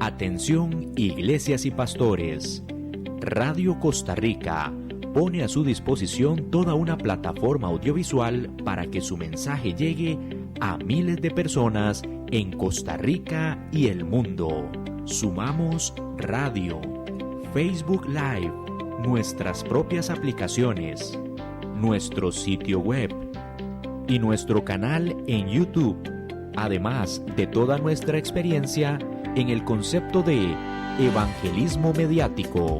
Atención, iglesias y pastores. Radio Costa Rica pone a su disposición toda una plataforma audiovisual para que su mensaje llegue a miles de personas en Costa Rica y el mundo. Sumamos radio, Facebook Live, nuestras propias aplicaciones, nuestro sitio web y nuestro canal en YouTube, además de toda nuestra experiencia en el concepto de evangelismo mediático,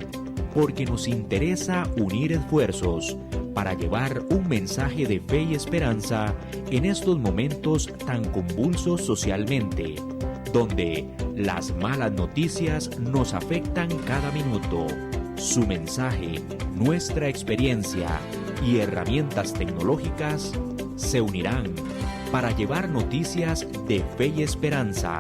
porque nos interesa unir esfuerzos para llevar un mensaje de fe y esperanza en estos momentos tan convulsos socialmente, donde las malas noticias nos afectan cada minuto. Su mensaje, nuestra experiencia y herramientas tecnológicas se unirán para llevar noticias de fe y esperanza.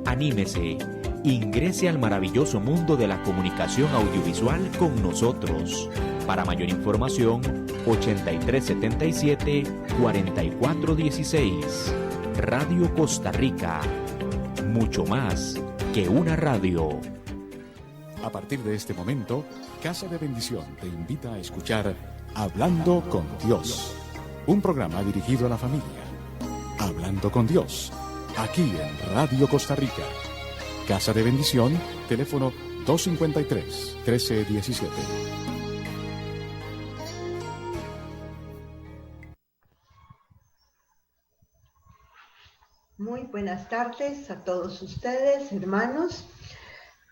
Anímese, ingrese al maravilloso mundo de la comunicación audiovisual con nosotros. Para mayor información, 8377-4416. Radio Costa Rica. Mucho más que una radio. A partir de este momento, Casa de Bendición te invita a escuchar Hablando con Dios, un programa dirigido a la familia. Hablando con Dios, aquí en Radio Costa Rica. Casa de Bendición, teléfono 253-1317. Muy buenas tardes a todos ustedes, hermanos.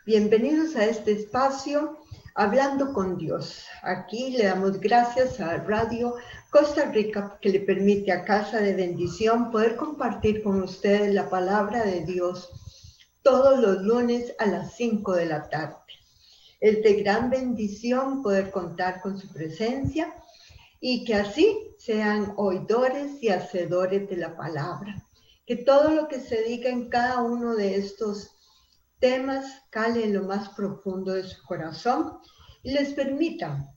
Bienvenidos a este espacio, Hablando con Dios. Aquí le damos gracias a Radio Costa Rica, que le permite a Casa de Bendición poder compartir con ustedes la palabra de Dios todos los lunes a las 5 de la tarde. Es de gran bendición poder contar con su presencia y que así sean oidores y hacedores de la palabra. Que todo lo que se diga en cada uno de estos temas cale en lo más profundo de su corazón y les permita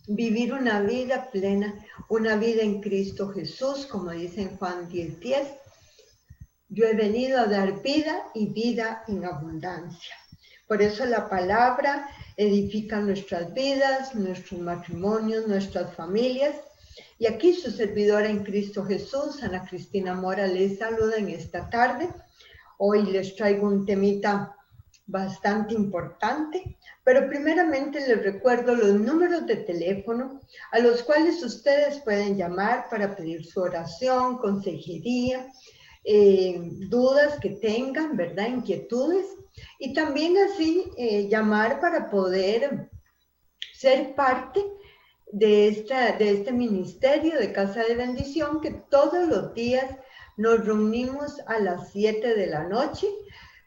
vivir una vida plena, una vida en Cristo Jesús, como dice en Juan 10:10. Yo he venido a dar vida y vida en abundancia. Por eso la palabra edifica nuestras vidas, nuestros matrimonios, nuestras familias. Y aquí su servidora en Cristo Jesús, Ana Cristina Mora, les saluda en esta tarde. Hoy les traigo un temita bastante importante, pero primeramente les recuerdo los números de teléfono a los cuales ustedes pueden llamar para pedir su oración, consejería, dudas que tengan, ¿verdad? Inquietudes, y también así llamar para poder ser parte de este ministerio de Casa de Bendición, que todos los días nos reunimos a las 7 de la noche,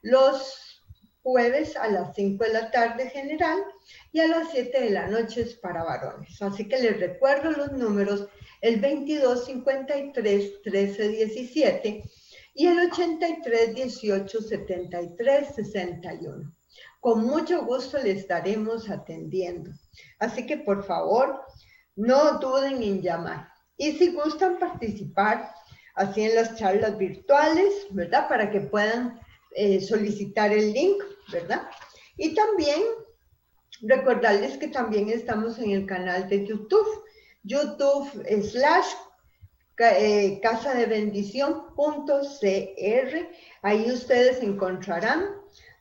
los jueves a las 5 de la tarde general y a las 7 de la noche es para varones. Así que les recuerdo los números, el 2253-1317 y el 8318-7361. Con mucho gusto les estaremos atendiendo. Así que por favor, no duden en llamar. Y si gustan participar así en las charlas virtuales, ¿verdad? Para que puedan solicitar el link, ¿verdad? Y también recordarles que también estamos en el canal de YouTube, youtube.com/casadebendición.cr. Ahí ustedes encontrarán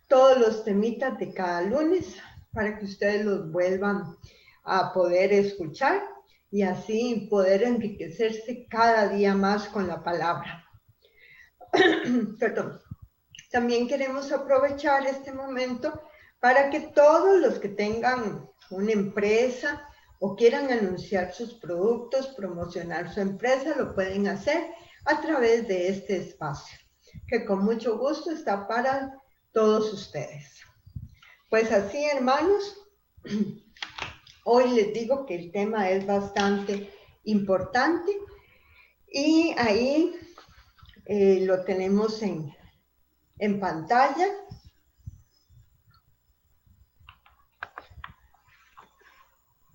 todos los temitas de cada lunes para que ustedes los vuelvan a poder escuchar y así poder enriquecerse cada día más con la palabra. Perdón. También queremos aprovechar este momento para que todos los que tengan una empresa o quieran anunciar sus productos, promocionar su empresa, lo pueden hacer a través de este espacio, que con mucho gusto está para todos ustedes. Pues así, hermanos, hoy les digo que el tema es bastante importante y ahí lo tenemos en pantalla.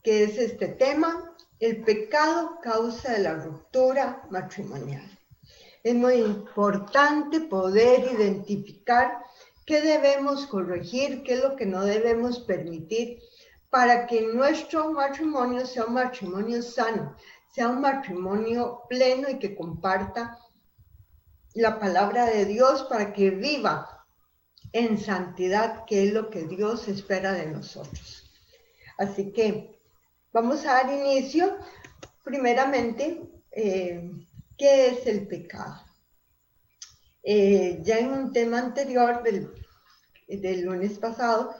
Que es este tema, el pecado causa de la ruptura matrimonial. Es muy importante poder identificar qué debemos corregir, qué es lo que no debemos permitir para que nuestro matrimonio sea un matrimonio sano, sea un matrimonio pleno y que comparta la palabra de Dios para que viva en santidad, que es lo que Dios espera de nosotros. Así que vamos a dar inicio, primeramente, ¿qué es el pecado? Ya en un tema anterior del lunes pasado,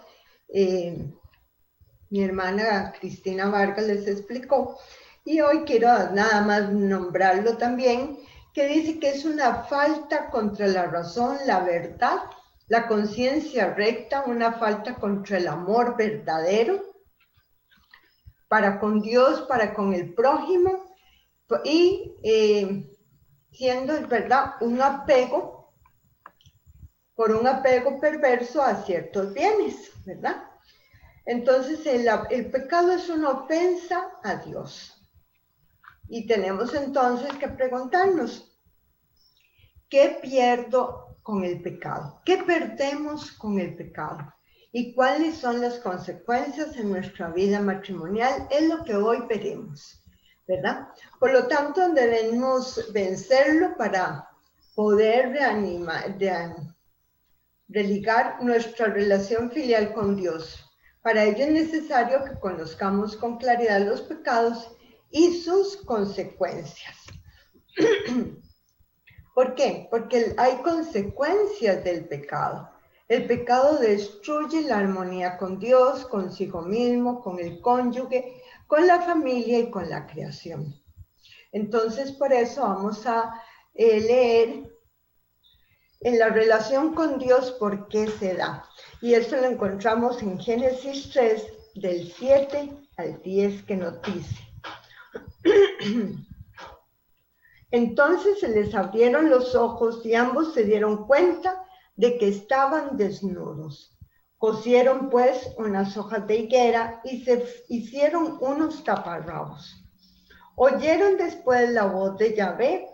mi hermana Cristina Vargas les explicó, y hoy quiero nada más nombrarlo también, que dice que es una falta contra la razón, la verdad, la conciencia recta, una falta contra el amor verdadero, para con Dios, para con el prójimo, y siendo, ¿verdad?, un apego, por un apego perverso a ciertos bienes, ¿verdad? Entonces el pecado es una ofensa a Dios. Y tenemos entonces que preguntarnos, ¿qué pierdo con el pecado? ¿Qué perdemos con el pecado? ¿Y cuáles son las consecuencias en nuestra vida matrimonial? Es lo que hoy veremos, ¿verdad? Por lo tanto, debemos vencerlo para poder religar nuestra relación filial con Dios. Para ello es necesario que conozcamos con claridad los pecados y sus consecuencias. ¿Por qué? Porque hay consecuencias del pecado. El pecado destruye la armonía con Dios, consigo mismo, con el cónyuge, con la familia y con la creación. Entonces, por eso vamos a leer en la relación con Dios por qué se da. Y eso lo encontramos en Génesis 3, del 7 al 10, que nos dice: Entonces se les abrieron los ojos y ambos se dieron cuenta de que estaban desnudos. Cosieron pues unas hojas de higuera y se hicieron unos taparrabos. Oyeron después la voz de Yahvé,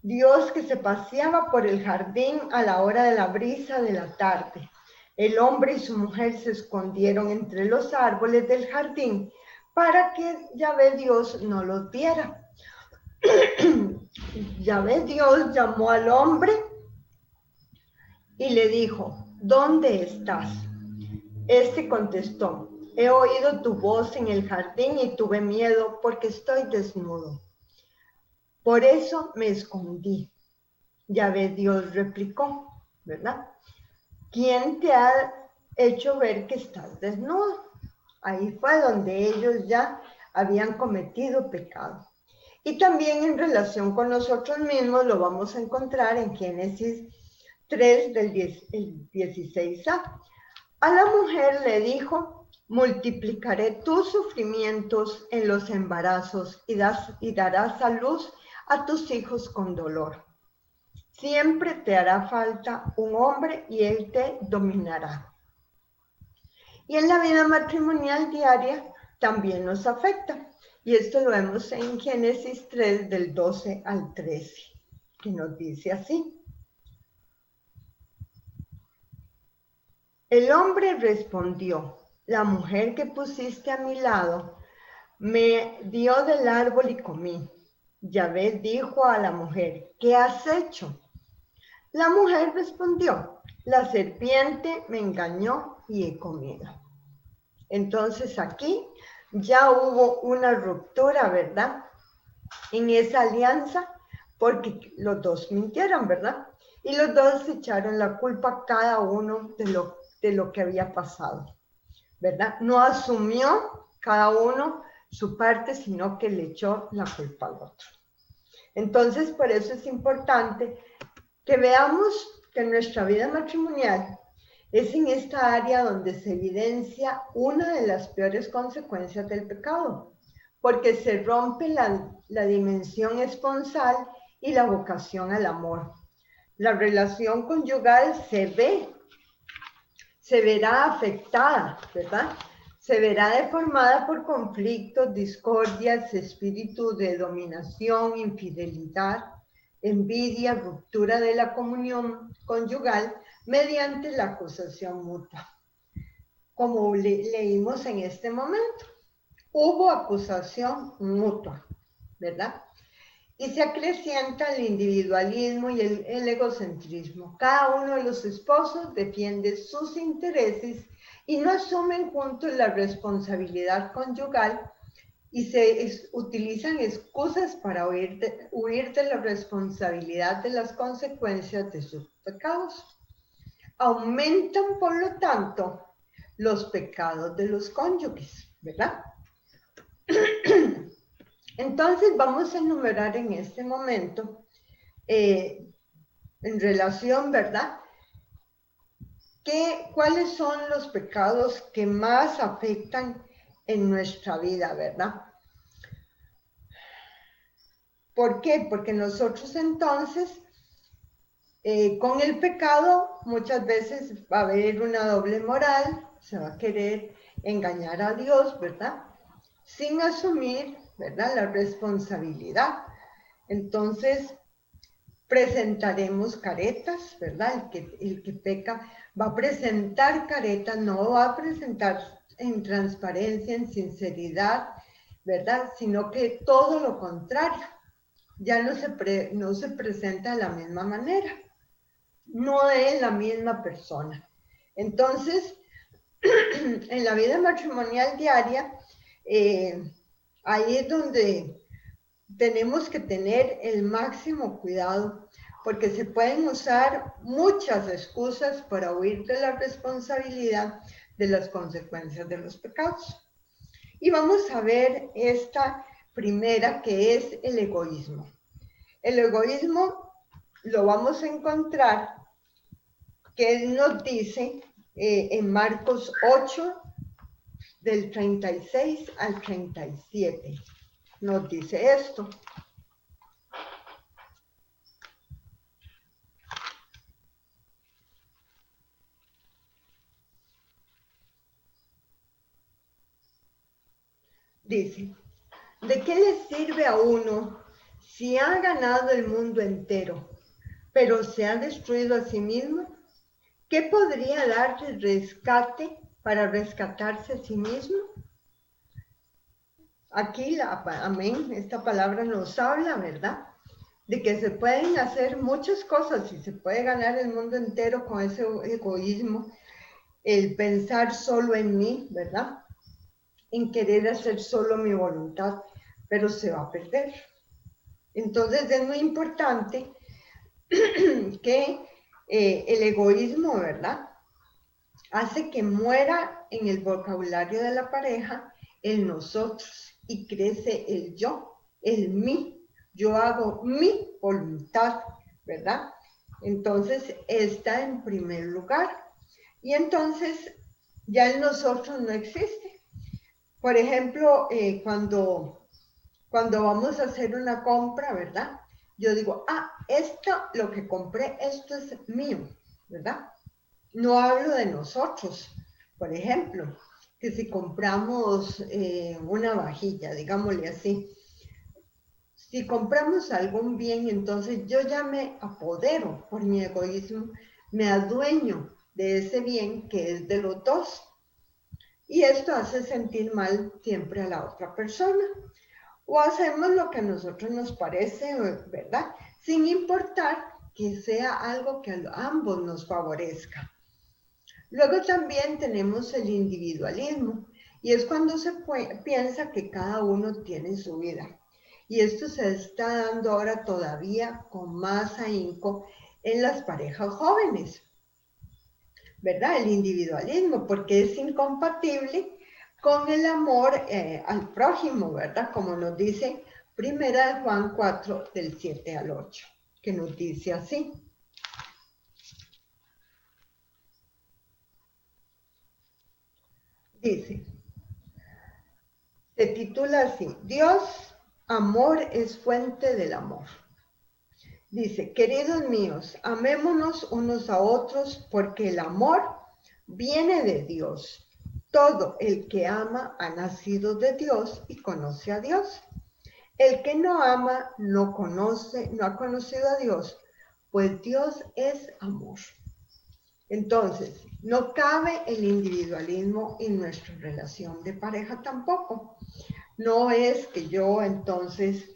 Dios, que se paseaba por el jardín a la hora de la brisa de la tarde. El hombre y su mujer se escondieron entre los árboles del jardín para que Yahvé Dios no los viera. Yahvé Dios llamó al hombre y le dijo: ¿Dónde estás? Este contestó: he oído tu voz en el jardín y tuve miedo porque estoy desnudo. Por eso me escondí. Yahvé Dios replicó, ¿verdad? ¿Quién te ha hecho ver que estás desnudo? Ahí fue donde ellos ya habían cometido pecado. Y también en relación con nosotros mismos lo vamos a encontrar en Génesis 3, del 16a. A la mujer le dijo: multiplicaré tus sufrimientos en los embarazos y darás a luz a tus hijos con dolor. Siempre te hará falta un hombre y él te dominará. Y en la vida matrimonial diaria también nos afecta. Y esto lo vemos en Génesis 3, del 12 al 13, que nos dice así: El hombre respondió: la mujer que pusiste a mi lado me dio del árbol y comí. Yahvé dijo a la mujer: ¿qué has hecho? La mujer respondió: la serpiente me engañó y he comido. Entonces aquí ya hubo una ruptura, ¿verdad?, en esa alianza, porque los dos mintieron, ¿verdad? Y los dos echaron la culpa a cada uno de lo que había pasado, ¿verdad? No asumió cada uno su parte, sino que le echó la culpa al otro. Entonces, por eso es importante que veamos que nuestra vida matrimonial es en esta área donde se evidencia una de las peores consecuencias del pecado, porque se rompe la dimensión esponsal y la vocación al amor. La relación conyugal se verá afectada, ¿verdad? Se verá deformada por conflictos, discordias, espíritu de dominación, infidelidad, envidia, ruptura de la comunión conyugal, mediante la acusación mutua. Como leímos en este momento, hubo acusación mutua, ¿verdad? Y se acrecienta el individualismo y el egocentrismo. Cada uno de los esposos defiende sus intereses y no asumen juntos la responsabilidad conyugal y se utilizan excusas para huir de la responsabilidad de las consecuencias de sus pecados. Aumentan, por lo tanto, los pecados de los cónyuges, ¿verdad? Entonces vamos a enumerar en este momento, en relación, ¿verdad? ¿Cuáles son los pecados que más afectan en nuestra vida, ¿verdad? ¿Por qué? Porque nosotros entonces, con el pecado, muchas veces va a haber una doble moral, se va a querer engañar a Dios, ¿verdad? Sin asumir, ¿verdad?, la responsabilidad. Entonces, presentaremos caretas, ¿verdad? El que peca va a presentar caretas, no va a presentar en transparencia, en sinceridad, ¿verdad? Sino que todo lo contrario, ya no se presenta de la misma manera, no es la misma persona. Entonces, en la vida matrimonial diaria, ahí es donde tenemos que tener el máximo cuidado, porque se pueden usar muchas excusas para huir de la responsabilidad de las consecuencias de los pecados. Y vamos a ver esta primera, que es el egoísmo. El egoísmo lo vamos a encontrar, que nos dice en Marcos 8, del 36 al 37. Nos dice esto. Dice, ¿de qué le sirve a uno si ha ganado el mundo entero, pero se ha destruido a sí mismo? ¿Qué podría darle rescate para rescatarse a sí mismo? Aquí, amén, esta palabra nos habla, ¿verdad?, de que se pueden hacer muchas cosas y se puede ganar el mundo entero con ese egoísmo, el pensar solo en mí, ¿verdad?, en querer hacer solo mi voluntad, pero se va a perder. Entonces es muy importante que el egoísmo, ¿verdad?, hace que muera en el vocabulario de la pareja el nosotros y crece el yo, el mí. Yo hago mi voluntad, ¿verdad? Entonces está en primer lugar. Y entonces ya el nosotros no existe. Por ejemplo, cuando vamos a hacer una compra, ¿verdad? Yo digo, esto, lo que compré, esto es mío, ¿verdad? No hablo de nosotros. Por ejemplo, que si compramos una vajilla, digámosle así, si compramos algún bien, entonces yo ya me apodero por mi egoísmo, me adueño de ese bien que es de los dos. Y esto hace sentir mal siempre a la otra persona. O hacemos lo que a nosotros nos parece, ¿verdad?, sin importar que sea algo que a ambos nos favorezca. Luego también tenemos el individualismo, y es cuando se piensa que cada uno tiene su vida. Y esto se está dando ahora todavía con más ahínco en las parejas jóvenes, ¿verdad? El individualismo, porque es incompatible con el amor al prójimo, ¿verdad? Como nos dice 1 Juan 4, del 7 al 8, que nos dice así. Dice, se titula así, Dios, amor es fuente del amor. Dice, queridos míos, amémonos unos a otros porque el amor viene de Dios. Todo el que ama ha nacido de Dios y conoce a Dios. El que no ama no ha conocido a Dios, pues Dios es amor. Entonces, no cabe el individualismo en nuestra relación de pareja tampoco. No es que yo entonces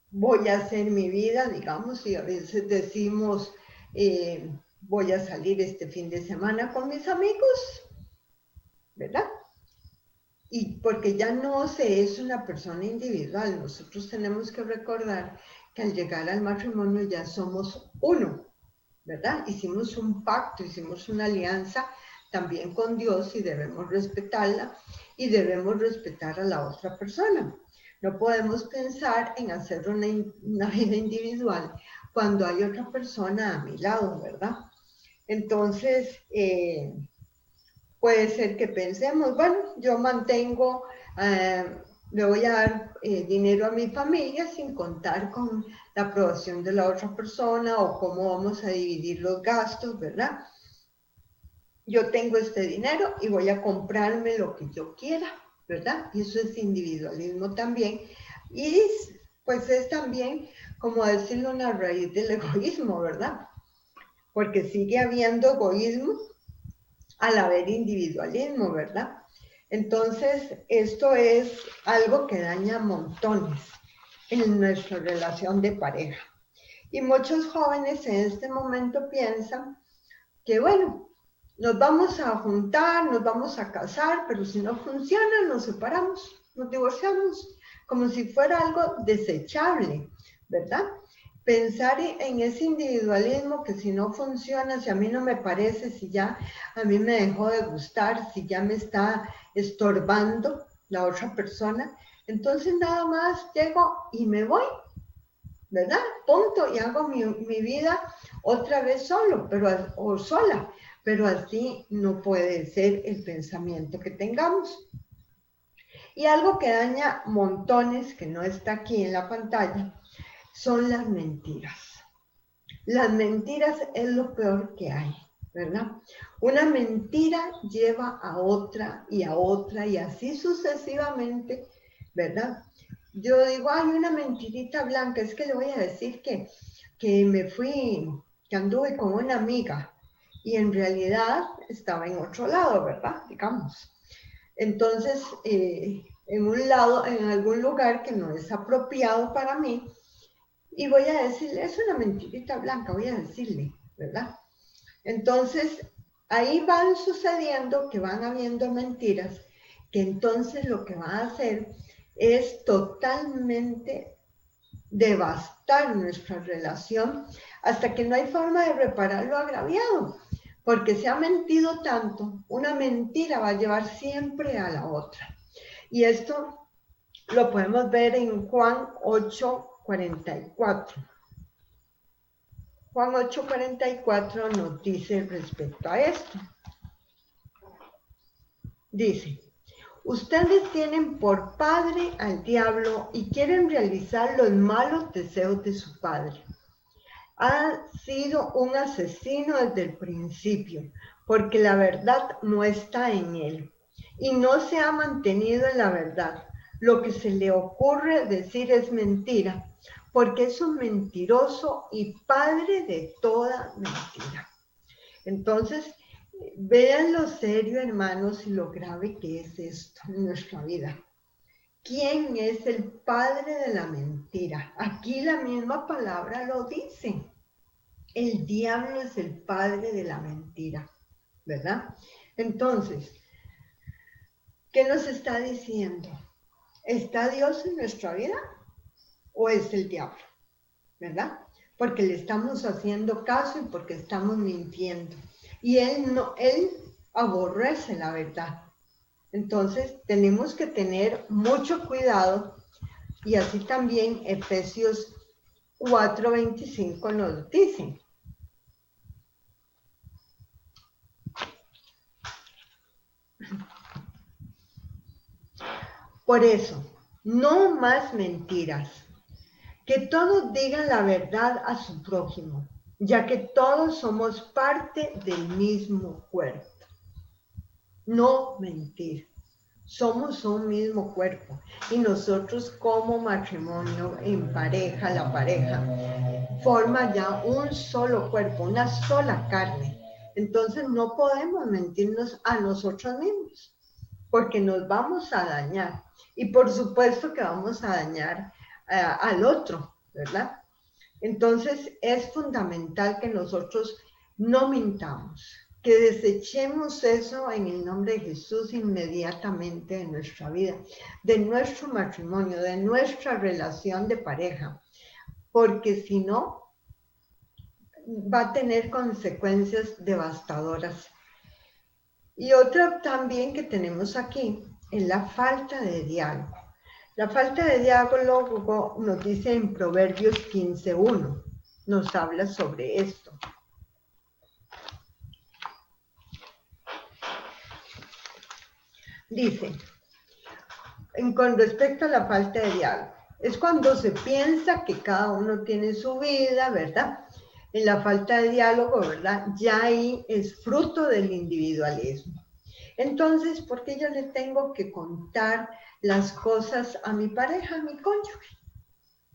voy a hacer mi vida, digamos, y a veces decimos, voy a salir este fin de semana con mis amigos, ¿verdad? Y porque ya no se es una persona individual, nosotros tenemos que recordar que al llegar al matrimonio ya somos uno, ¿verdad? Hicimos un pacto, hicimos una alianza también con Dios y debemos respetarla y debemos respetar a la otra persona. No podemos pensar en hacer una vida individual cuando hay otra persona a mi lado, ¿verdad? Entonces, puede ser que pensemos, bueno, yo mantengo, le voy a dar dinero a mi familia sin contar con la aprobación de la otra persona o cómo vamos a dividir los gastos, ¿verdad? Yo tengo este dinero y voy a comprarme lo que yo quiera, ¿verdad? Y eso es individualismo también. Y pues es también, como decirlo, una raíz del egoísmo, ¿verdad? Porque sigue habiendo egoísmo al haber individualismo, ¿verdad? Entonces, esto es algo que daña montones en nuestra relación de pareja. Y muchos jóvenes en este momento piensan que, bueno, nos vamos a juntar, nos vamos a casar, pero si no funciona, nos separamos, nos divorciamos, como si fuera algo desechable, ¿verdad? Pensar en ese individualismo que si no funciona, si a mí no me parece, si ya a mí me dejó de gustar, si ya me está estorbando la otra persona, entonces nada más llego y me voy, ¿verdad? Punto, y hago mi vida otra vez solo, o sola, pero así no puede ser el pensamiento que tengamos. Y algo que daña montones, que no está aquí en la pantalla, son las mentiras. Las mentiras es lo peor que hay, ¿verdad? Una mentira lleva a otra y así sucesivamente, ¿verdad? Yo digo, hay una mentirita blanca, es que le voy a decir que me fui, que anduve con una amiga y en realidad estaba en otro lado, ¿verdad? Digamos. Entonces, en algún lugar que no es apropiado para mí, y voy a decirle, es una mentirita blanca, voy a decirle, ¿verdad? Entonces, ahí van sucediendo que van habiendo mentiras, que entonces lo que va a hacer es totalmente devastar nuestra relación hasta que no hay forma de reparar lo agraviado, porque se ha mentido tanto, una mentira va a llevar siempre a la otra. Y esto lo podemos ver en Juan 8:44. Juan 8:44 nos dice respecto a esto. Dice, ustedes tienen por padre al diablo y quieren realizar los malos deseos de su padre. Ha sido un asesino desde el principio, porque la verdad no está en él y no se ha mantenido en la verdad. Lo que se le ocurre decir es mentira, porque es un mentiroso y padre de toda mentira. Entonces, vean lo serio, hermanos, y lo grave que es esto en nuestra vida. ¿Quién es el padre de la mentira? Aquí la misma palabra lo dice. El diablo es el padre de la mentira, ¿verdad? Entonces, ¿qué nos está diciendo? ¿Está Dios en nuestra vida o es el diablo? ¿Verdad? Porque le estamos haciendo caso y porque estamos mintiendo. Y él aborrece la verdad. Entonces, tenemos que tener mucho cuidado y así también Efesios 4:25 nos dice. Por eso, no más mentiras. Que todos digan la verdad a su prójimo, ya que todos somos parte del mismo cuerpo. No mentir. somos un mismo cuerpo y nosotros como matrimonio en pareja, la pareja forma ya un solo cuerpo, una sola carne. Entonces no podemos mentirnos a nosotros mismos porque nos vamos a dañar y por supuesto que vamos a dañar al otro, ¿verdad? Entonces es fundamental que nosotros no mintamos, que desechemos eso en el nombre de Jesús inmediatamente de nuestra vida, de nuestro matrimonio, de nuestra relación de pareja, porque si no, va a tener consecuencias devastadoras. Y otra también que tenemos aquí es la falta de diálogo. La falta de diálogo nos dice en Proverbios 15:1, nos habla sobre esto. Dice, con respecto a la falta de diálogo, es cuando se piensa que cada uno tiene su vida, ¿verdad? En la falta de diálogo, ¿verdad? Ya ahí es fruto del individualismo. Entonces, ¿por qué yo le tengo que contar las cosas a mi pareja, a mi cónyuge?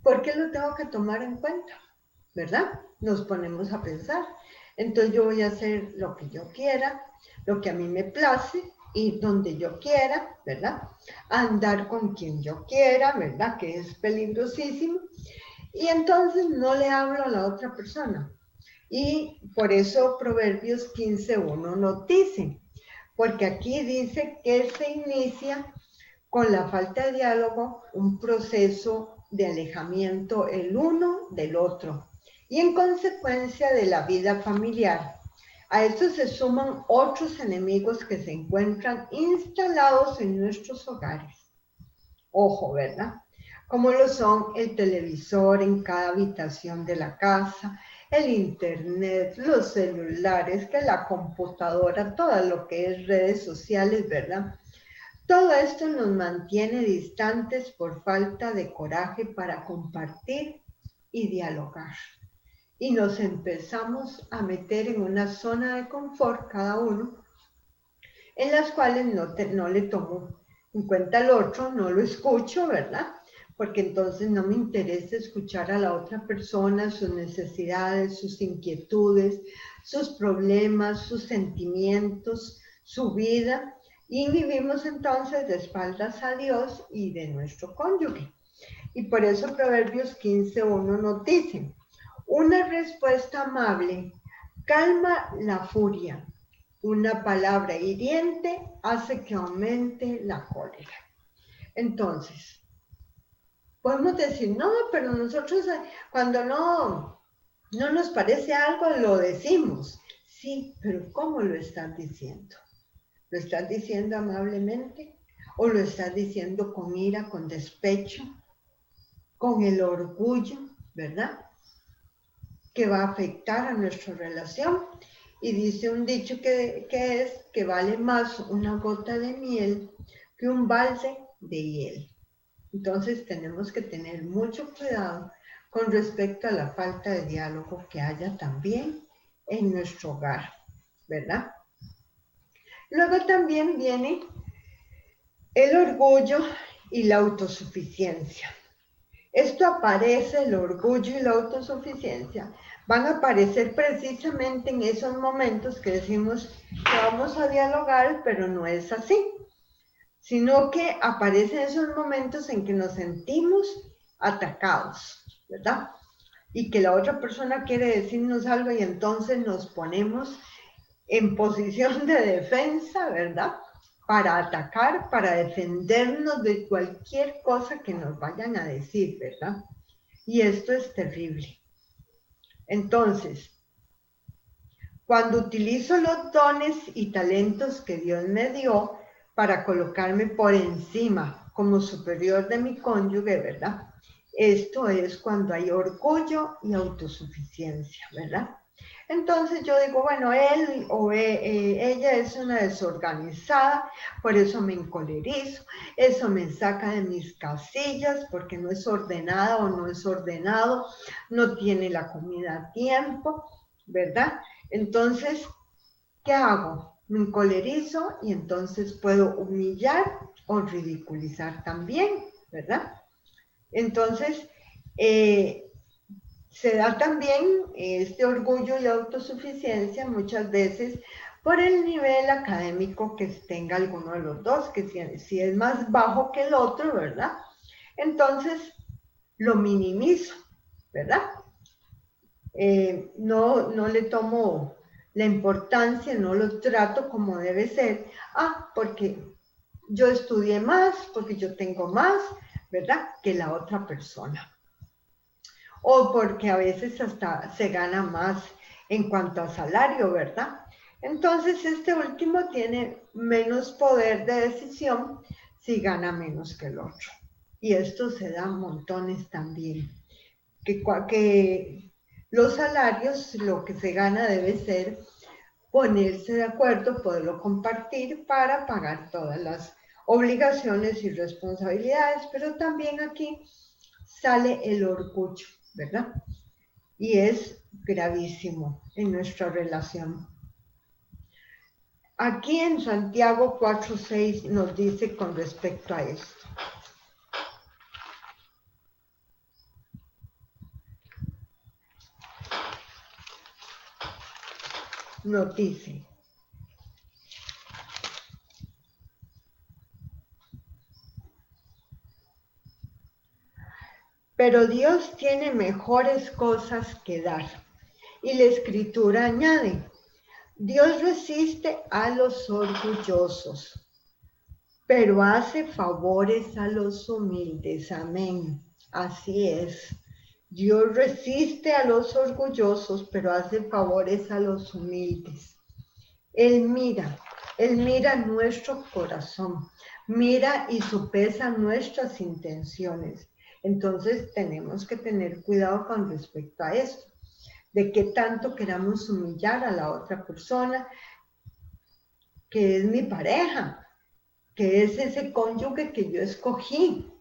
¿Por qué lo tengo que tomar en cuenta? ¿Verdad? Nos ponemos a pensar. Entonces yo voy a hacer lo que yo quiera, lo que a mí me place, ir donde yo quiera, ¿verdad? Andar con quien yo quiera, ¿verdad? Que es peligrosísimo. Y entonces no le hablo a la otra persona. Y por eso Proverbios 15:1 nos dice, porque aquí dice que se inicia con la falta de diálogo un proceso de alejamiento el uno del otro y en consecuencia de la vida familiar. A esto se suman otros enemigos que se encuentran instalados en nuestros hogares. Ojo, ¿verdad? Como lo son el televisor en cada habitación de la casa, el internet, los celulares, que la computadora, todo lo que es redes sociales, ¿verdad? Todo esto nos mantiene distantes por falta de coraje para compartir y dialogar. Y nos empezamos a meter en una zona de confort cada uno, en las cuales no le tomo en cuenta al otro, no lo escucho, ¿verdad? Porque entonces no me interesa escuchar a la otra persona, sus necesidades, sus inquietudes, sus problemas, sus sentimientos, su vida. Y vivimos entonces de espaldas a Dios y de nuestro cónyuge. Y por eso Proverbios 15:1 nos dice, una respuesta amable calma la furia, una palabra hiriente hace que aumente la cólera. Entonces, podemos decir, no, pero nosotros cuando no nos parece algo, lo decimos. Sí, pero ¿cómo lo estás diciendo? ¿Lo estás diciendo amablemente? ¿O lo estás diciendo con ira, con despecho, con el orgullo, ¿verdad? Que va a afectar a nuestra relación. Y dice un dicho que es que vale más una gota de miel que un balde de hiel. Entonces tenemos que tener mucho cuidado con respecto a la falta de diálogo que haya también en nuestro hogar, ¿verdad? Luego también viene el orgullo y la autosuficiencia. Esto aparece, el orgullo y la autosuficiencia, van a aparecer precisamente en esos momentos que decimos que vamos a dialogar, pero no es así, sino que aparecen esos momentos en que nos sentimos atacados, ¿verdad? Y que la otra persona quiere decirnos algo y entonces nos ponemos en posición de defensa, ¿verdad? Para atacar, para defendernos de cualquier cosa que nos vayan a decir, ¿verdad? Y esto es terrible. Entonces, cuando utilizo los dones y talentos que Dios me dio para colocarme por encima como superior de mi cónyuge, ¿verdad? Esto es cuando hay orgullo y autosuficiencia, ¿verdad? Entonces yo digo, bueno, él o ella es una desorganizada, por eso me encolerizo, eso me saca de mis casillas porque no es ordenada o no es ordenado, no tiene la comida a tiempo, ¿verdad? Entonces, ¿qué hago? me encolerizo y entonces puedo humillar o ridiculizar también, ¿verdad? Entonces, se da también este orgullo y autosuficiencia muchas veces por el nivel académico que tenga alguno de los dos, que si es más bajo que el otro, ¿verdad? Entonces lo minimizo, ¿verdad? No le tomo la importancia, no lo trato como debe ser. Porque yo estudié más, porque yo tengo más, ¿verdad? Que la otra persona. O porque a veces hasta se gana más en cuanto a salario, ¿verdad? Entonces este último tiene menos poder de decisión si gana menos que el otro. Y esto se da montones también. Que los salarios, lo que se gana debe ser ponerse de acuerdo, poderlo compartir para pagar todas las obligaciones y responsabilidades, pero también aquí sale el orgullo, ¿verdad? Y es gravísimo en nuestra relación. Aquí en Santiago 4:6 nos dice con respecto a esto. Nos dice: pero Dios tiene mejores cosas que dar. Y la Escritura añade: Dios resiste a los orgullosos, pero hace favores a los humildes. Amén. Así es. Dios resiste a los orgullosos, pero hace favores a los humildes. Él mira nuestro corazón, mira y sopesa nuestras intenciones. Entonces tenemos que tener cuidado con respecto a esto, de qué tanto queramos humillar a la otra persona, que es mi pareja, que es ese cónyuge que yo escogí,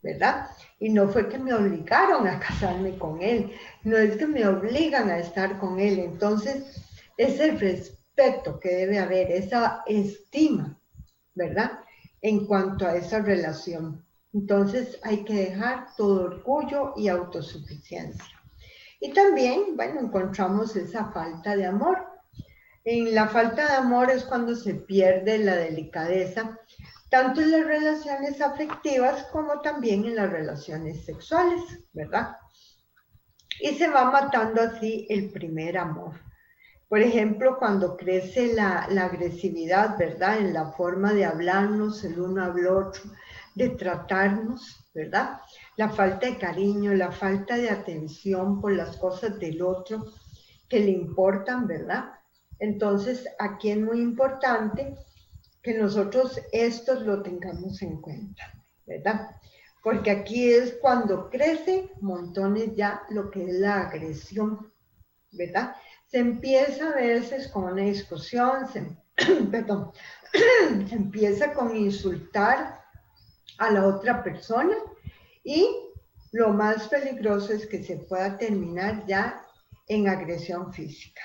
¿verdad? Y no fue que me obligaron a casarme con él, no es que me obligan a estar con él. Entonces, ese respeto que debe haber, esa estima, ¿verdad? En cuanto a esa relación. Entonces, hay que dejar todo orgullo y autosuficiencia. Y también, bueno, encontramos esa falta de amor. En la falta de amor es cuando se pierde la delicadeza, tanto en las relaciones afectivas como también en las relaciones sexuales, ¿verdad? Y se va matando así el primer amor. Por ejemplo, cuando crece la agresividad, ¿verdad? En la forma de hablarnos el uno al otro, de tratarnos, ¿verdad? La falta de cariño, la falta de atención por las cosas del otro que le importan, ¿verdad? Entonces, aquí es muy importante que nosotros esto lo tengamos en cuenta, ¿verdad? Porque aquí es cuando crece montones ya lo que es la agresión, ¿verdad? Se empieza a veces con una discusión, perdón, se empieza con insultar a la otra persona y lo más peligroso es que se pueda terminar ya en agresión física.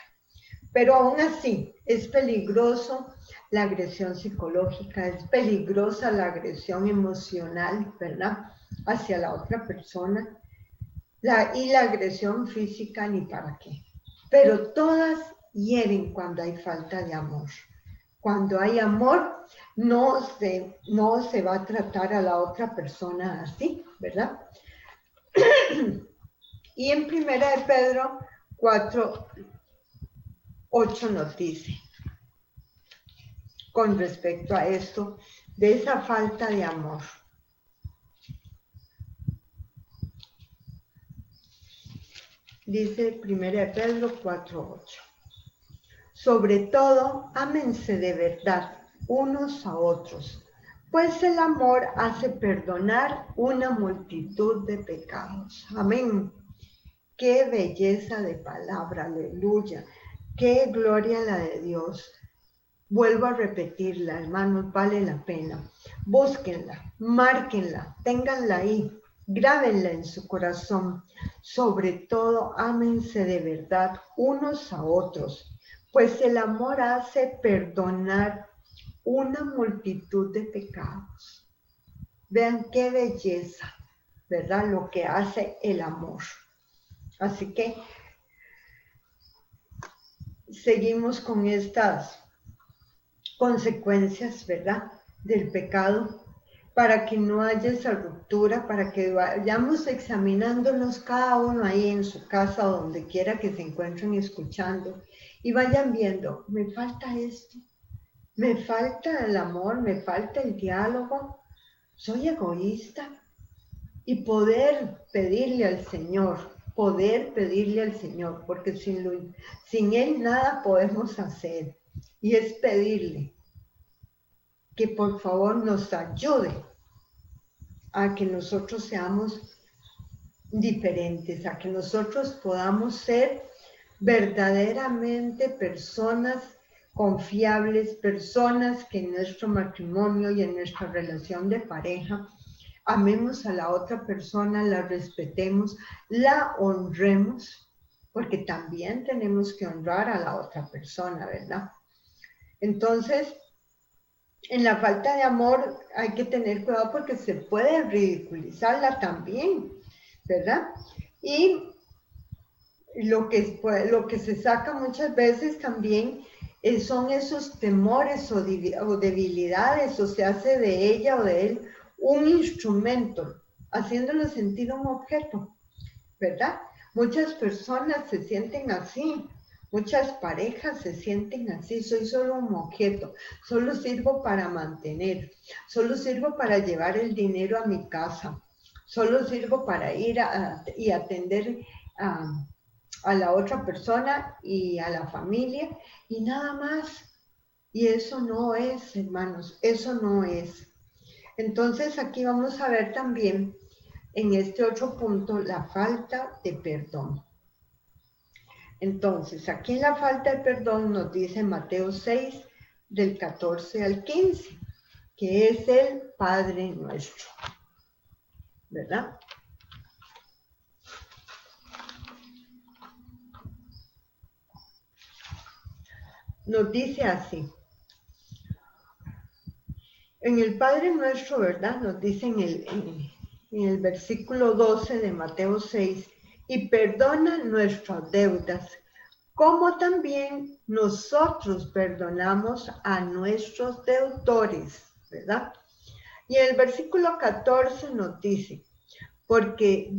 Pero aún así es peligroso la agresión psicológica, es peligrosa la agresión emocional, ¿verdad? Hacia la otra persona. Y la agresión física ni para qué. Pero todas hieren cuando hay falta de amor. Cuando hay amor, no se va a tratar a la otra persona así, ¿verdad? Y en 1 Pedro 4:8 nos dice, con respecto a esto, de esa falta de amor. Dice 1 Pedro 4:8. Sobre todo, ámense de verdad unos a otros, pues el amor hace perdonar una multitud de pecados. Amén. Qué belleza de palabra, aleluya. Qué gloria la de Dios. Vuelvo a repetirla, hermanos, vale la pena. Búsquenla, márquenla, ténganla ahí, grábenla en su corazón. Sobre todo, ámense de verdad unos a otros, pues el amor hace perdonar una multitud de pecados. Vean qué belleza, ¿verdad? Lo que hace el amor. Así que seguimos con estas consecuencias, ¿verdad? Del pecado, para que no haya esa ruptura, para que vayamos examinándonos cada uno ahí en su casa o donde quiera que se encuentren escuchando y vayan viendo, me falta esto, me falta el amor, me falta el diálogo, soy egoísta, y poder pedirle al Señor, porque sin Él nada podemos hacer, y es pedirle que por favor nos ayude a que nosotros seamos diferentes, a que nosotros podamos ser verdaderamente personas confiables, personas que en nuestro matrimonio y en nuestra relación de pareja amemos a la otra persona, la respetemos, la honremos, porque también tenemos que honrar a la otra persona, ¿verdad? Entonces, en la falta de amor hay que tener cuidado porque se puede ridiculizarla también, ¿verdad? Y lo que se saca muchas veces también son esos temores o debilidades, o se hace de ella o de él un instrumento, haciéndolo sentir un objeto, ¿verdad? Muchas personas se sienten así, muchas parejas se sienten así, soy solo un objeto, solo sirvo para mantener, solo sirvo para llevar el dinero a mi casa, solo sirvo para ir y atender a la otra persona y a la familia y nada más. Y eso no es, hermanos, eso no es. Entonces aquí vamos a ver también en este otro punto la falta de perdón. Entonces aquí en la falta de perdón nos dice Mateo 6 del 14 al 15, que es el Padre Nuestro, ¿verdad? Nos dice así. En el Padre Nuestro, ¿verdad? Nos dice en el versículo 12 de Mateo 6, y perdona nuestras deudas, como también nosotros perdonamos a nuestros deudores, ¿verdad? Y el versículo 14 nos dice, porque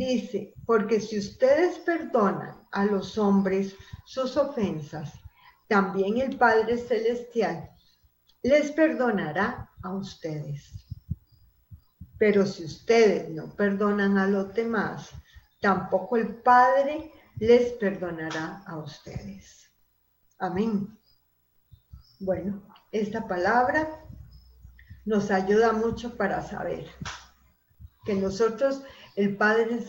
si ustedes perdonan a los hombres sus ofensas, también el Padre Celestial les perdonará a ustedes. Pero si ustedes no perdonan a los demás, tampoco el Padre les perdonará a ustedes. Amén. Bueno, esta palabra nos ayuda mucho para saber que nosotros, el Padre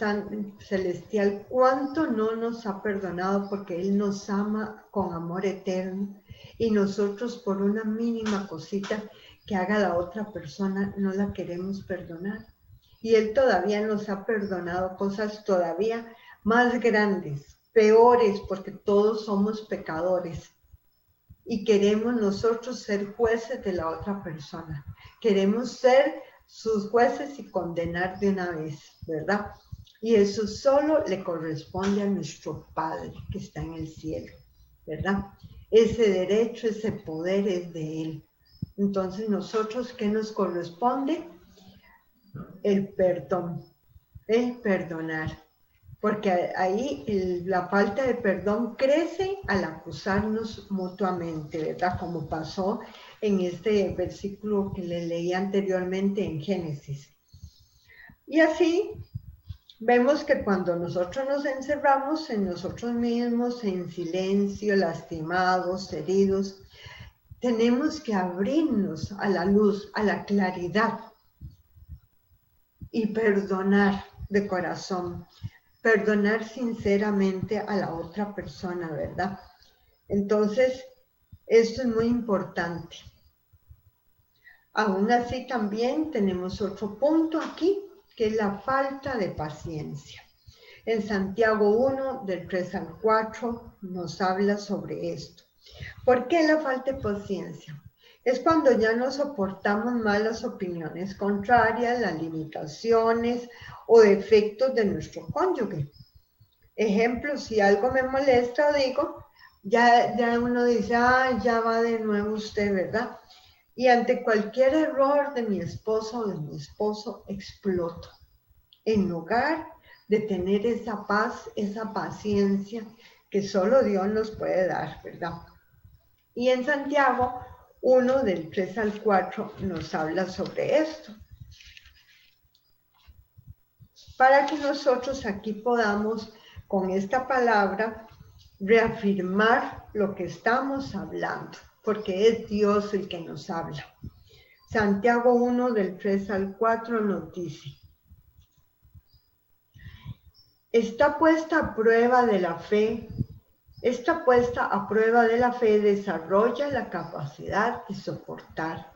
Celestial, cuánto no nos ha perdonado porque Él nos ama con amor eterno y nosotros por una mínima cosita que haga la otra persona no la queremos perdonar. Y Él todavía nos ha perdonado cosas todavía más grandes, peores, porque todos somos pecadores. Y queremos nosotros ser jueces de la otra persona. Queremos ser sus jueces y condenar de una vez, ¿verdad? Y eso solo le corresponde a nuestro Padre que está en el cielo, ¿verdad? Ese derecho, ese poder es de Él. Entonces, nosotros, ¿qué nos corresponde? El perdón, el perdonar. Porque ahí la falta de perdón crece al acusarnos mutuamente, ¿verdad? Como pasó en este versículo que le leí anteriormente en Génesis. Y así vemos que cuando nosotros nos encerramos en nosotros mismos, en silencio, lastimados, heridos, tenemos que abrirnos a la luz, a la claridad y perdonar de corazón. Perdonar sinceramente a la otra persona, ¿verdad? Entonces, esto es muy importante. Aún así, también tenemos otro punto aquí, que es la falta de paciencia. En Santiago 1, del 3 al 4, nos habla sobre esto. ¿Por qué la falta de paciencia? Es cuando ya no soportamos más las opiniones contrarias, las limitaciones o defectos de nuestro cónyuge. Ejemplo, si algo me molesta, digo, ya uno dice, ya va de nuevo usted, ¿verdad? Y ante cualquier error de mi esposo o de mi esposo, exploto. En lugar de tener esa paz, esa paciencia que solo Dios nos puede dar, ¿verdad? Y en Santiago 1, del 3 al 4, nos habla sobre esto. Para que nosotros aquí podamos, con esta palabra, reafirmar lo que estamos hablando, porque es Dios el que nos habla. Santiago 1, del 3 al 4 nos dice: Esta puesta a prueba de la fe desarrolla la capacidad de soportar.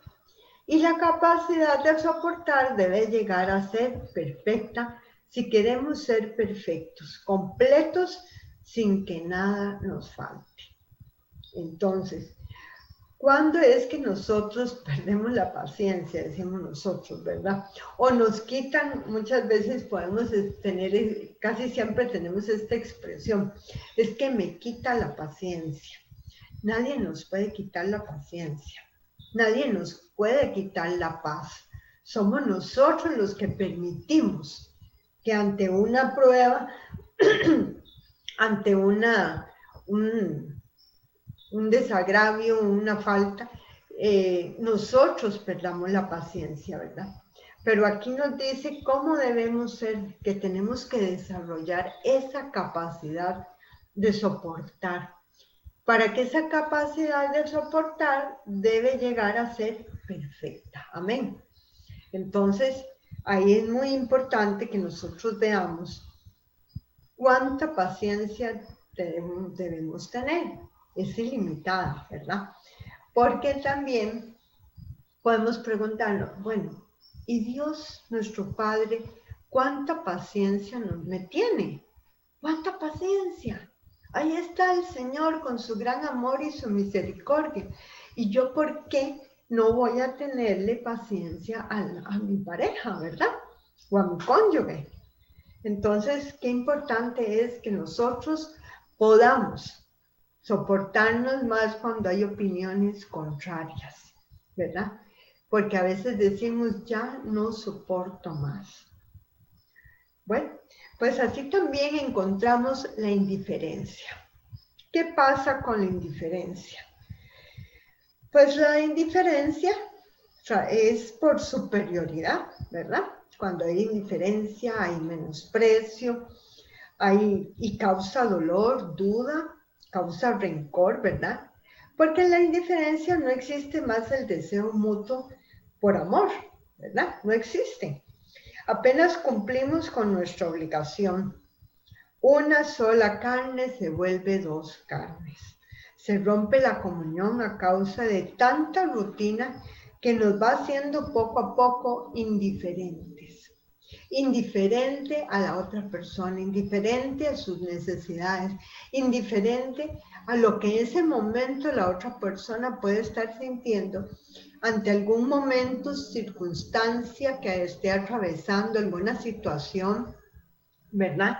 Y la capacidad de soportar debe llegar a ser perfecta si queremos ser perfectos, completos, sin que nada nos falte. Entonces, ¿cuándo es que nosotros perdemos la paciencia? Decimos nosotros, ¿verdad? O nos quitan, muchas veces podemos tener, casi siempre tenemos esta expresión, es que me quita la paciencia. Nadie nos puede quitar la paciencia. Nadie nos puede quitar la paz. Somos nosotros los que permitimos que ante una prueba, ante un desagravio, una falta, nosotros perdamos la paciencia, ¿verdad? Pero aquí nos dice cómo debemos ser, que tenemos que desarrollar esa capacidad de soportar. Para que esa capacidad de soportar debe llegar a ser perfecta. Amén. Entonces, ahí es muy importante que nosotros veamos cuánta paciencia debemos tener. Es ilimitada, ¿verdad? Porque también podemos preguntarnos, bueno, ¿y Dios, nuestro Padre, cuánta paciencia me tiene? ¿Cuánta paciencia? Ahí está el Señor con su gran amor y su misericordia. ¿Y yo por qué no voy a tenerle paciencia a mi pareja, verdad? O a mi cónyuge. Entonces, qué importante es que nosotros podamos soportarnos más cuando hay opiniones contrarias, ¿verdad? Porque a veces decimos, ya no soporto más. Bueno, pues así también encontramos la indiferencia. ¿Qué pasa con la indiferencia? Pues la indiferencia es por superioridad, ¿verdad? Cuando hay indiferencia, hay menosprecio, y causa dolor, duda, causa rencor, ¿verdad? Porque en la indiferencia no existe más el deseo mutuo por amor, ¿verdad? No existe. Apenas cumplimos con nuestra obligación. Una sola carne se vuelve dos carnes. Se rompe la comunión a causa de tanta rutina que nos va haciendo poco a poco indiferentes. Indiferente a la otra persona, indiferente a sus necesidades, indiferente a lo que en ese momento la otra persona puede estar sintiendo ante algún momento, circunstancia que esté atravesando, alguna situación, ¿verdad?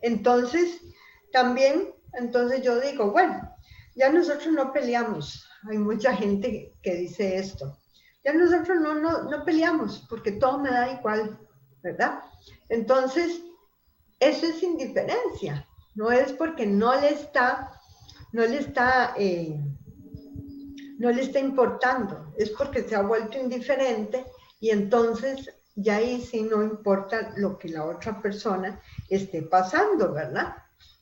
Entonces, entonces yo digo, bueno, ya nosotros no peleamos. Hay mucha gente que dice esto. Ya nosotros no peleamos porque todo me da igual, ¿verdad? Entonces, eso es indiferencia. No es porque no le está importando, es porque se ha vuelto indiferente y entonces ya ahí sí no importa lo que la otra persona esté pasando, ¿verdad?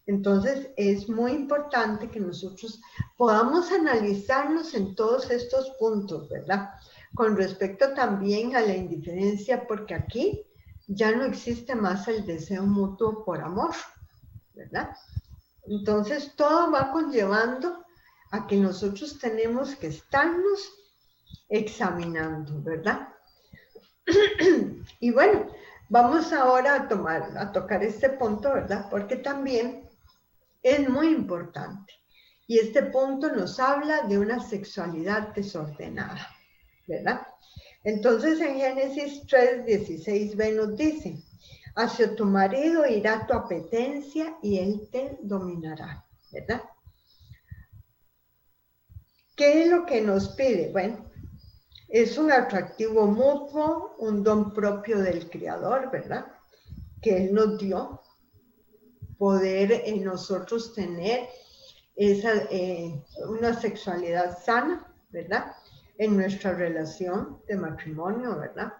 Entonces es muy importante que nosotros podamos analizarnos en todos estos puntos, ¿verdad? Con respecto también a la indiferencia, porque aquí ya no existe más el deseo mutuo por amor, ¿verdad? Entonces todo va conllevando a que nosotros tenemos que estarnos examinando, ¿verdad? Y bueno, vamos ahora a tocar este punto, ¿verdad? Porque también es muy importante. Y este punto nos habla de una sexualidad desordenada, ¿verdad? Entonces en Génesis 3:16b nos dice, hacia tu marido irá tu apetencia y él te dominará, ¿verdad? ¿Qué es lo que nos pide? Bueno, es un atractivo mutuo, un don propio del Creador, ¿verdad? Que Él nos dio, poder en nosotros tener una sexualidad sana, ¿verdad? En nuestra relación de matrimonio, ¿verdad?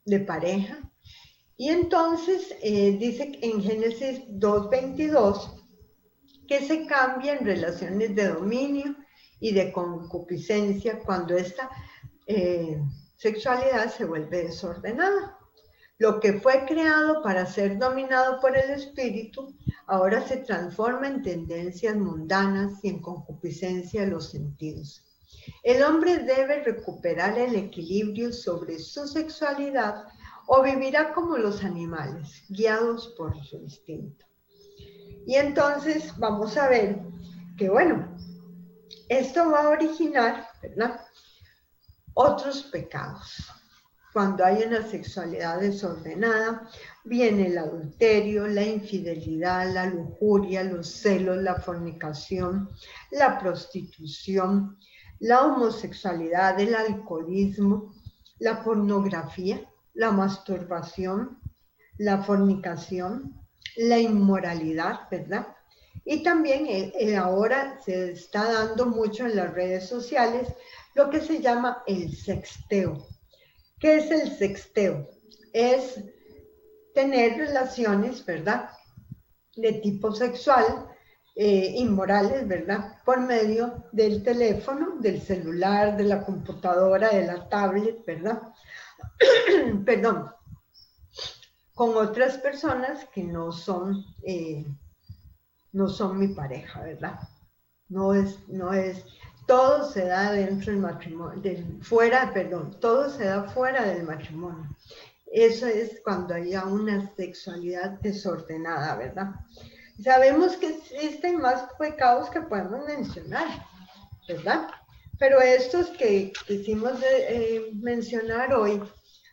De pareja. Y entonces dice en Génesis 2:22 que se cambia en relaciones de dominio y de concupiscencia cuando esta sexualidad se vuelve desordenada. Lo que fue creado para ser dominado por el espíritu, ahora se transforma en tendencias mundanas y en concupiscencia de los sentidos. El hombre debe recuperar el equilibrio sobre su sexualidad o vivirá como los animales, guiados por su instinto. Y entonces vamos a ver que, bueno, esto va a originar, ¿verdad?, otros pecados. Cuando hay una sexualidad desordenada, viene el adulterio, la infidelidad, la lujuria, los celos, la fornicación, la prostitución, la homosexualidad, el alcoholismo, la pornografía, la masturbación, la fornicación, la inmoralidad, ¿verdad? Y también ahora se está dando mucho en las redes sociales lo que se llama el sexteo. ¿Qué es el sexteo? Es tener relaciones, ¿verdad?, de tipo sexual, inmorales, ¿verdad?, por medio del teléfono, del celular, de la computadora, de la tablet, ¿verdad? Perdón, con otras personas que no son mi pareja, ¿verdad? No es, todo se da dentro del matrimonio, todo se da fuera del matrimonio. Eso es cuando haya una sexualidad desordenada, ¿verdad? Sabemos que existen más pecados que podemos mencionar, ¿verdad? Pero estos que quisimos mencionar hoy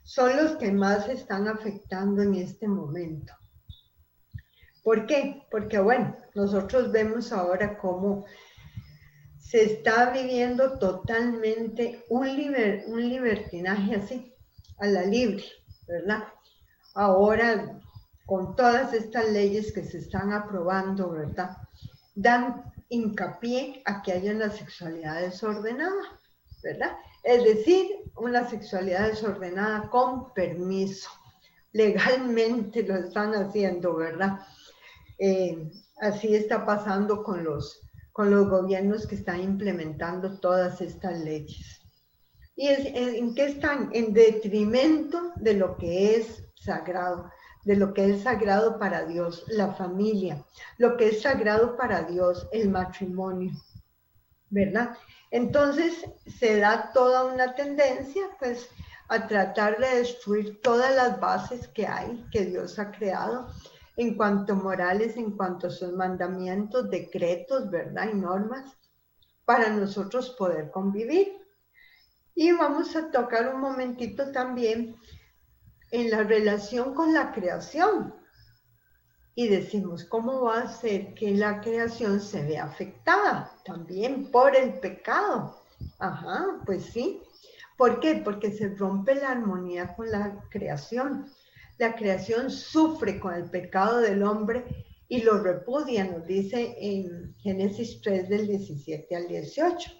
son los que más están afectando en este momento. ¿Por qué? Porque, bueno, nosotros vemos ahora cómo se está viviendo totalmente un libertinaje así, a la libre, ¿verdad? Ahora, con todas estas leyes que se están aprobando, ¿verdad?, dan hincapié a que haya una sexualidad desordenada, ¿verdad? Es decir, una sexualidad desordenada con permiso. Legalmente lo están haciendo, ¿verdad? Así está pasando con los gobiernos que están implementando todas estas leyes. ¿Y en qué están? En detrimento de lo que es sagrado, de lo que es sagrado para Dios, la familia, lo que es sagrado para Dios, el matrimonio, ¿verdad? Entonces se da toda una tendencia, pues, a tratar de destruir todas las bases que hay, que Dios ha creado, en cuanto a morales, en cuanto a sus mandamientos, decretos, ¿verdad?, y normas, para nosotros poder convivir. Y vamos a tocar un momentito también en la relación con la creación. Y decimos, ¿cómo va a ser que la creación se vea afectada también por el pecado? Ajá, pues sí. ¿Por qué? Porque se rompe la armonía con la creación. La creación sufre con el pecado del hombre y lo repudia, nos dice en Génesis 3 del 17 al 18.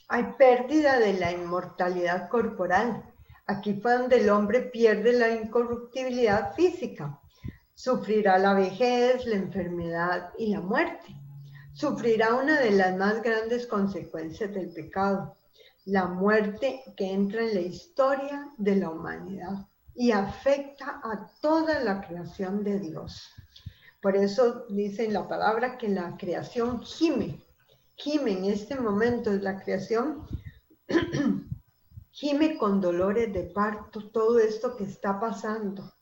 Hay pérdida de la inmortalidad corporal. Aquí fue donde el hombre pierde la incorruptibilidad física. Sufrirá la vejez, la enfermedad y la muerte. Sufrirá una de las más grandes consecuencias del pecado, la muerte que entra en la historia de la humanidad y afecta a toda la creación de Dios. Por eso dice en la palabra que la creación gime en este momento, es la creación, gime con dolores de parto, todo esto que está pasando,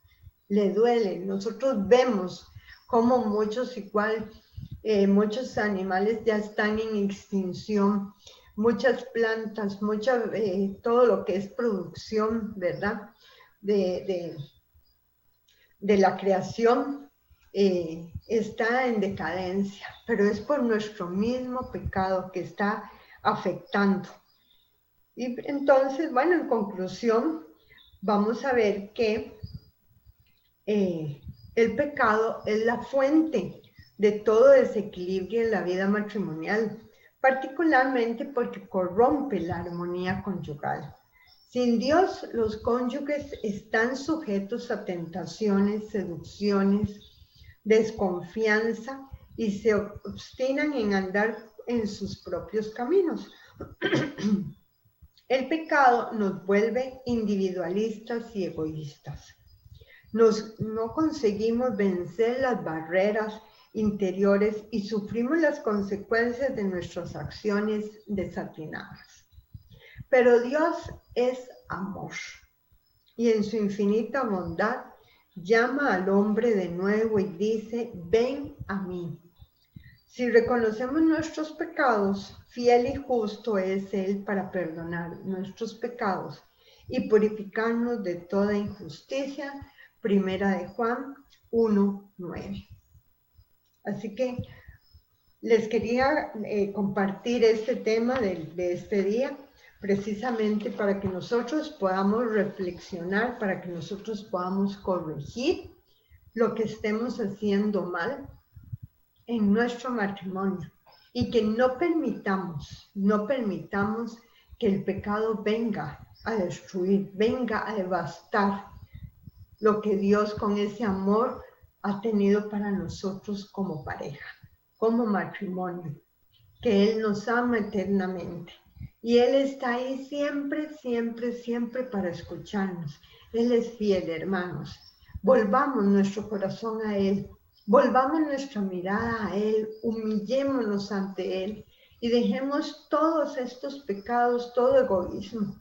le duele. Nosotros vemos cómo muchos igual muchos animales ya están en extinción, muchas plantas, todo lo que es producción, ¿verdad? De, de la creación está en decadencia, pero es por nuestro mismo pecado que está afectando. Y entonces, bueno, en conclusión, vamos a ver que el pecado es la fuente de todo desequilibrio en la vida matrimonial, particularmente porque corrompe la armonía conyugal. Sin Dios, los cónyuges están sujetos a tentaciones, seducciones, desconfianza y se obstinan en andar en sus propios caminos. El pecado nos vuelve individualistas y egoístas. No conseguimos vencer las barreras interiores y sufrimos las consecuencias de nuestras acciones desatinadas. Pero Dios es amor y en su infinita bondad llama al hombre de nuevo y dice: ven a mí. Si reconocemos nuestros pecados, fiel y justo es Él para perdonar nuestros pecados y purificarnos de toda injusticia. Primera de Juan 1:9. Así que les quería compartir este tema de este día, precisamente para que nosotros podamos reflexionar, para que nosotros podamos corregir lo que estemos haciendo mal en nuestro matrimonio y que no permitamos que el pecado venga a destruir, venga a devastar lo que Dios con ese amor ha tenido para nosotros como pareja, como matrimonio, que Él nos ama eternamente. Y Él está ahí siempre, siempre, siempre para escucharnos. Él es fiel, hermanos. Volvamos nuestro corazón a Él, volvamos nuestra mirada a Él, humillémonos ante Él y dejemos todos estos pecados, todo egoísmo,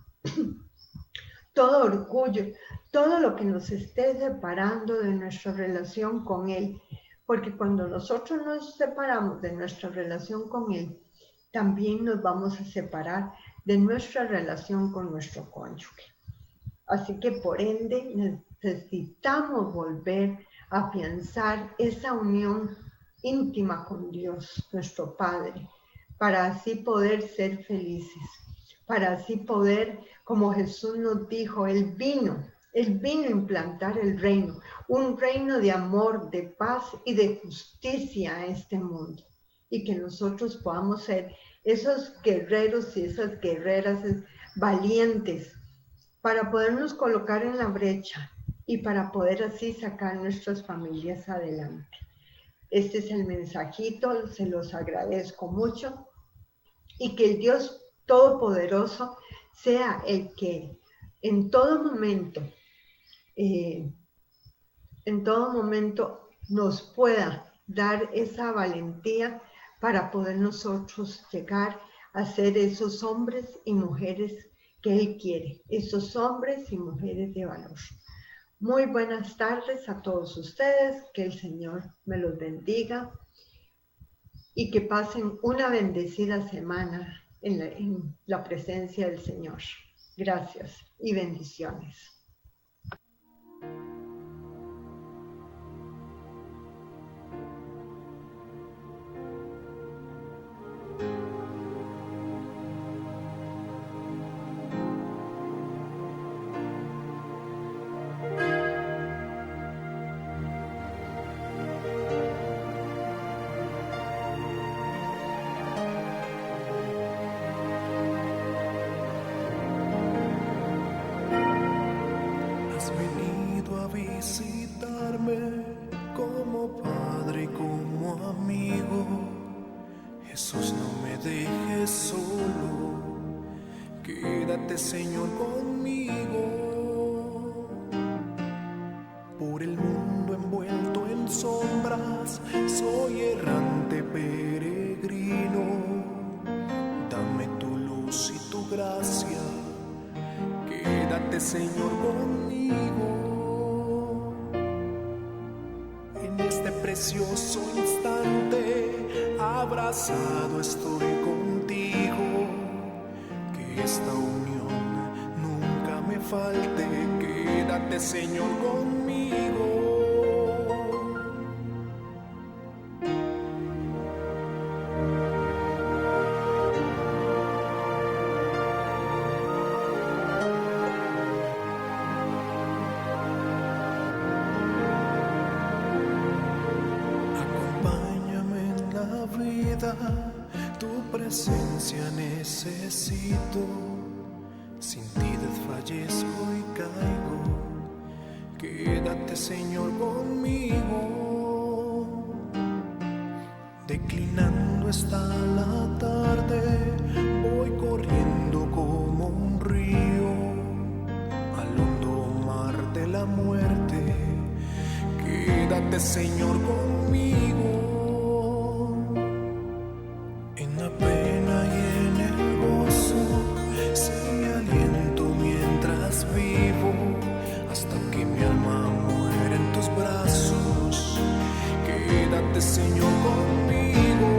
todo orgullo, todo lo que nos esté separando de nuestra relación con Él. Porque cuando nosotros nos separamos de nuestra relación con Él, también nos vamos a separar de nuestra relación con nuestro cónyuge. Así que por ende necesitamos volver a afianzar esa unión íntima con Dios, nuestro Padre, para así poder ser felices, para así poder, como Jesús nos dijo, Él vino a implantar el reino, un reino de amor, de paz y de justicia a este mundo. Y que nosotros podamos ser esos guerreros y esas guerreras valientes para podernos colocar en la brecha y para poder así sacar nuestras familias adelante. Este es el mensajito, se los agradezco mucho y que el Dios Todopoderoso sea el que en todo momento nos pueda dar esa valentía para poder nosotros llegar a ser esos hombres y mujeres que Él quiere, esos hombres y mujeres de valor. Muy buenas tardes a todos ustedes, que el Señor me los bendiga y que pasen una bendecida semana en la presencia del Señor. Gracias y bendiciones. Visitarme como padre y como amigo. Jesús, no me dejes solo, quédate, Señor, conmigo. Por el mundo envuelto en sombras, soy errante peregrino. Dame tu luz y tu gracia, quédate, Señor, conmigo. Precioso instante, abrazado estoy contigo, que esta unión nunca me falte, quédate Señor conmigo. Tu presencia necesito, sin ti desfallezco y caigo, quédate Señor conmigo. Declinando está la tarde, voy corriendo como un río al hondo mar de la muerte, quédate Señor conmigo. Señor conmigo,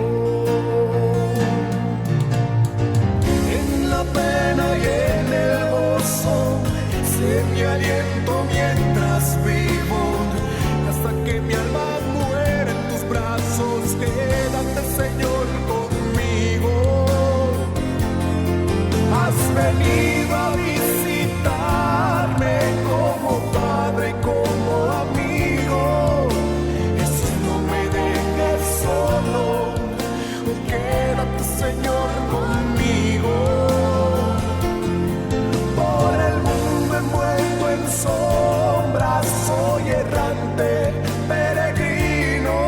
en la pena y en el gozo, sé mi aliento mientras vivo, hasta que mi alma muera en tus brazos, quédate Señor conmigo. Has venido a visitarme como Padre y como amigo. Quédate Señor conmigo, por el mundo envuelto en sombras, soy errante, peregrino,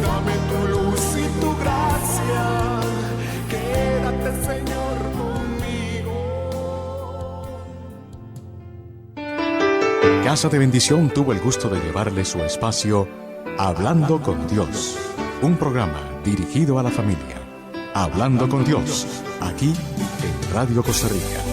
dame tu luz y tu gracia, quédate Señor conmigo. Casa de Bendición tuvo el gusto de llevarle su espacio Hablando con Dios, un programa dirigido a la familia. Hablando con Dios, aquí en Radio Costa Rica.